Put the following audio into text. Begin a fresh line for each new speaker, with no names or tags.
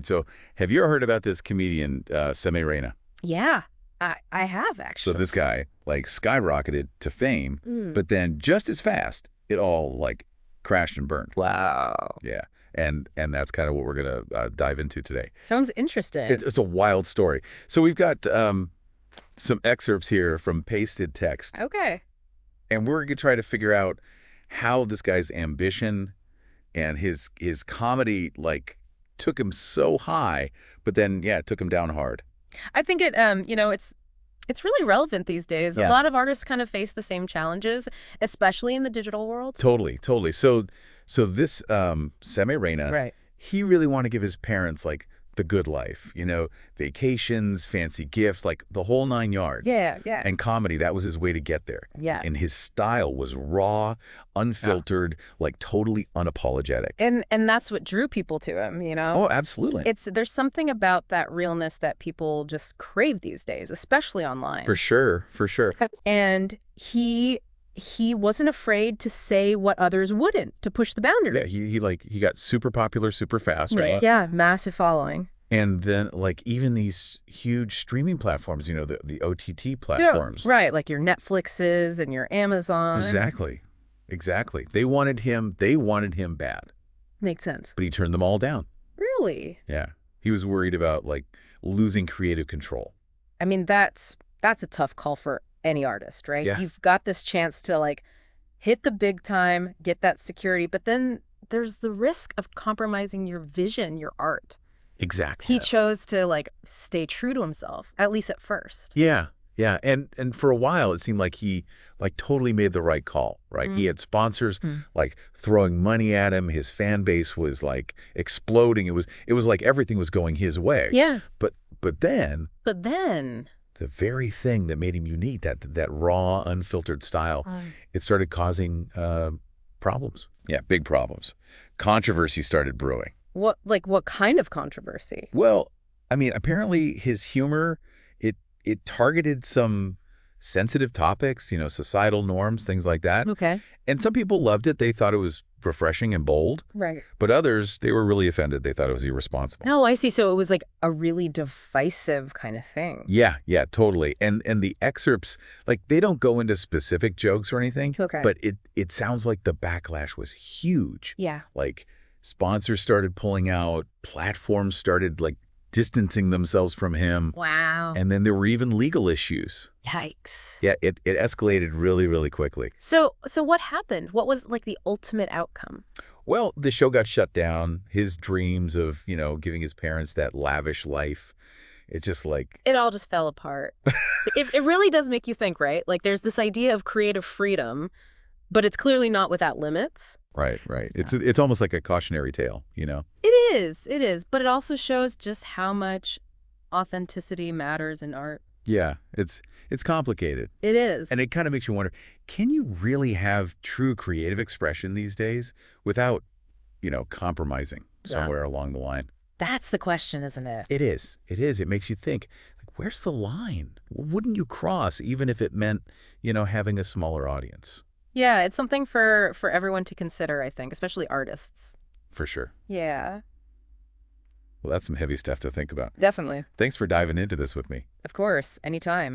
So have you ever heard about this comedian, Samay Raina?
Yeah, I have
So
actually.
this guy, like, skyrocketed to fame,
Mm.
but then just as fast, it all, like, crashed and burned.
Wow.
Yeah. And that's kind of what we're going to dive into today.
Sounds
It's,
interesting.
it's a wild story. So we've got some excerpts here from pasted text,
Okay.
and we're going to try to figure out how this guy's ambition and his comedy, like, took him so high, but then, yeah, it took him down hard.
I think it's really relevant these days. A
Yeah.
lot of artists kind of face the same challenges, especially in the digital world.
Totally, totally. So this Samay Raina,
Right.
he really wanted to give his parents, like, the good life, vacations, fancy gifts, like the whole nine yards.
Yeah, yeah.
And comedy, that was his way to get there.
Yeah.
And his style was raw, unfiltered, like totally unapologetic.
And that's what drew people to him, you know?
Oh, absolutely.
There's something about that realness that people just crave these days, especially online.
For sure, for sure.
And he wasn't afraid to say what others wouldn't, to push the boundary.
Yeah, he got super popular super fast, right?
Yeah, massive following.
And then, like, even these huge streaming platforms, the OTT platforms.
Yeah, right, like your Netflixes and your Amazon.
Exactly. Exactly. They wanted him bad,
Makes sense.
but he turned them all down.
Really?
Yeah. He was worried about, like, losing creative control.
I mean, that's a tough call for any artist, right?
Yeah.
You've got this chance to like hit the big time, get that security, but then there's the risk of compromising your vision, your art.
Exactly.
He chose to like stay true to himself, at least at first.
Yeah. Yeah. And for a while, it seemed like he, like, totally made the right call, right? He had sponsors, like, throwing money at him. His fan base was, like, exploding. It was like everything was going his way.
Yeah.
But then
But then
the very thing that made him unique, that raw, unfiltered style, it started causing problems. Yeah, big problems. Controversy started brewing.
what kind of controversy?
Well, I mean, apparently his humor, it targeted some sensitive topics, societal norms, things like that.
Okay.
And some people loved it. They thought it was refreshing and bold.
Right.
But others, they were really offended. They thought it was irresponsible.
Oh, I see. So it was like a really divisive kind of thing.
Yeah, yeah, totally. And the excerpts, like, they don't go into specific jokes or anything.
Okay.
But it sounds like the backlash was huge.
Yeah.
Like, sponsors started pulling out, platforms started, like, distancing themselves from him.
Wow.
And then there were even legal issues.
Yikes.
Yeah, it escalated really, really quickly.
So what happened? What was like the ultimate outcome?
Well, the show got shut down. His dreams of, giving his parents that lavish life, it just, like...
It all just fell apart. It really does make you think, right? Like there's this idea of creative freedom, but it's clearly not without limits.
Right, right. It's almost like a cautionary tale,
It is, but it also shows just how much authenticity matters in art.
Yeah, it's complicated.
It is.
And it kind of makes you wonder, can you really have true creative expression these days without, compromising somewhere along the line?
That's the question, isn't it?
It is. It is. It makes you think, like, where's the line? Wouldn't you cross even if it meant, having a smaller audience?
Yeah, it's something for everyone to consider, I think, especially artists.
For sure.
Yeah,
Well, that's some heavy stuff to think about.
definitely.
Thanks for diving into this with me.
Of course, anytime.